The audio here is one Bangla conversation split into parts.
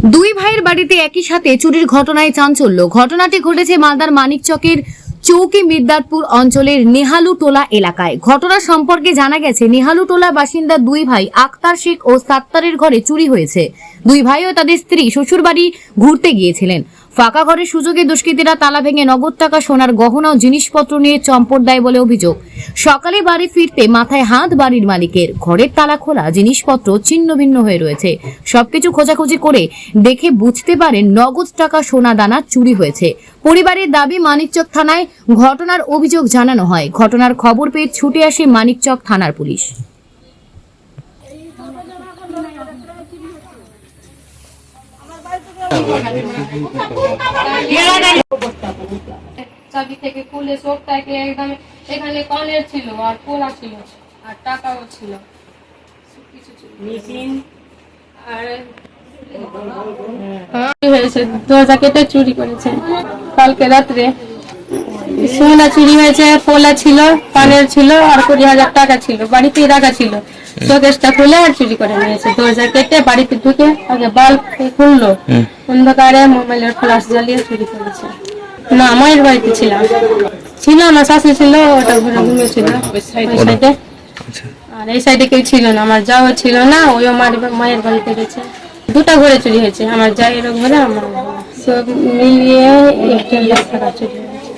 দুই ভাইয়ের বাড়িতে একই সাথে চুরির ঘটনায় চাঞ্চল্য। ঘটনাটি ঘটেছে মালদার মানিকচকের চৌকি মির্দাতপুর অঞ্চলের নেহালুটোলা এলাকায়। ঘটনা সম্পর্কে জানা গেছে, নেহালুটোলা বাসিন্দা দুই ভাই আক্তার শেখ ও সাত্তারের ঘরে চুরি হয়েছে। দুই ভাই ও তাদের স্ত্রী শ্বশুরবাড়ি ঘুরতে গিয়েছিলেন। ফাঁকা ঘরের সুযোগে দুষ্কৃতীরা তালা ভেঙে নগদ টাকা, সোনার গহনা ও জিনিসপত্র নিয়ে চম্পট দেয় বলে অভিযোগ। সকালে বাড়ি ফিরতে মাথায় হাত বাড়ির মালিকের। ঘরের তালা খোলা, জিনিসপত্র ছিন্ন ভিন্ন হয়ে রয়েছে। সবকিছু খোঁজাখুঁজি করে দেখে বুঝতে পারেন নগদ টাকা, সোনা দানা চুরি হয়েছে। পরিবারের দাবি, মানিকচক থানায় ঘটনার অভিযোগ জানানো হয়। ঘটনার খবর পেয়ে ছুটে আসে মানিকচক থানার পুলিশ। চাবি থেকে খুলে সবটাকে একদম, এখানে কনের ছিল আর পোলা ছিল আর টাকাও ছিল, সবকিছু ছিল। মেশিন আর হয়েছে, দরজা কেটে চুরি করেছে। কালকে রাত্রে সোনা চুরি হয়েছে, পোলা ছিল, কানের ছিল আর 20,000 টাকা ছিল, বাড়িতেই রাখা ছিল। শোকেসটা খুলে আর চুরি করে নিয়েছে। দরজা কেটে বাড়িতে ঢুকে আগে বাল্ব খুললো, অন্ধকারে মোবাইলের ফ্ল্যাশ জ্বালিয়ে চুরি করেছে। না, মায়ের বাড়িতে ছিল আমার শাশুড়ি ছিল, ওটা ঘরে ঘুমিয়েছিল ওই সাইডে। আর এই সাইডে কেউ ছিল না, আমার যাও ছিল না, ওই মায়ের বাড়িতে গেছে। দুটা ঘরে চুরি হয়েছে, আমার জায়ের ঘরে, আমার সব মিলিয়ে 1.5 লাখ টাকা চুরি হয়েছে।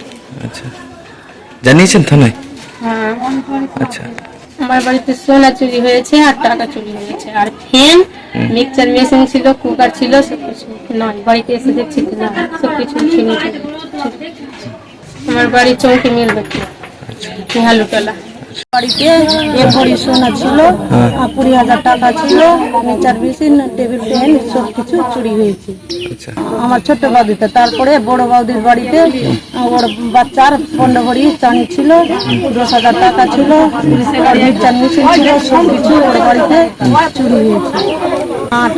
আচ্ছা, জানিয়েছেন থানায়? হ্যাঁ। আচ্ছা, আমার বাড়িতে সোনা চুরি হয়েছে আর টাকা চুরি হয়েছে, আর ফ্যান, মিক্সচার মেশিন ছিল, কুকার ছিল, সবকিছু নয়। বাড়িতে এসে দেখছি না, সবকিছু ছিল। আমার বাড়ি চৌকি মির্দাতপুর, নেহালুটোলা। বাড়িতে 1 ভরি সোনা ছিল আর 20,000 টাকা ছিল, মিক্সচার মেশিন, টেবিল ফ্যান সবকিছু চুরি হয়েছে। আচ্ছা, আমার ছোট বাড়িতে। তারপরে বড় বৌদির বাড়িতে ওর বাচ্চার 15 ভরি চাঁদি ছিল, 10,000 টাকা ছিল, আর মিক্সচার মেশিন ছিল, সবকিছু ওর বাড়িতে চুরি হয়েছে।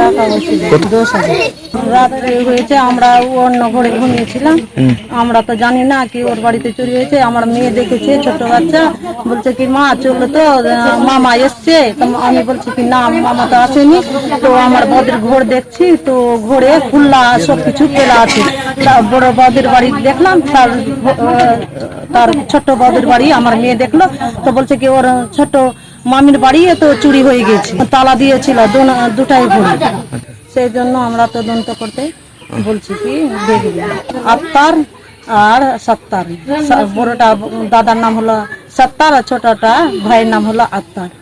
টাকা হয়েছিল 10,000। রাত্রে হয়েছে, আমরা অন্য ঘরে ঘুমিয়েছিলাম, আমরা তো জানি না কি ওর বাড়িতে চুরি হয়েছে। আমার মেয়ে দেখেছে, ছোট বাচ্চা, বলছে কি মা চললো তো, মামা এসছে। তো আমি বলছি কি না, মামা তো আসেনি। তো আমার বৌদির ঘর দেখছি, তো ঘরে খুল্লা সবকিছু খোলা আছে। বড় বৌদির বাড়ি দেখলাম, তার ছোট বৌদির বাড়ি আমার মেয়ে দেখলো, তো বলছে কি ওর ছোট মামির বাড়ি তো চুরি হয়ে গেছে, তালা দিয়েছিল দুটাই ঘরে। সেই জন্য আমরা তদন্ত করতে বলছি কি দেখবি। আক্তার আর সাত্তার, বড়টা দাদার নাম হলো সাত্তার আর ছোটটা ভাইয়ের নাম হলো আক্তার।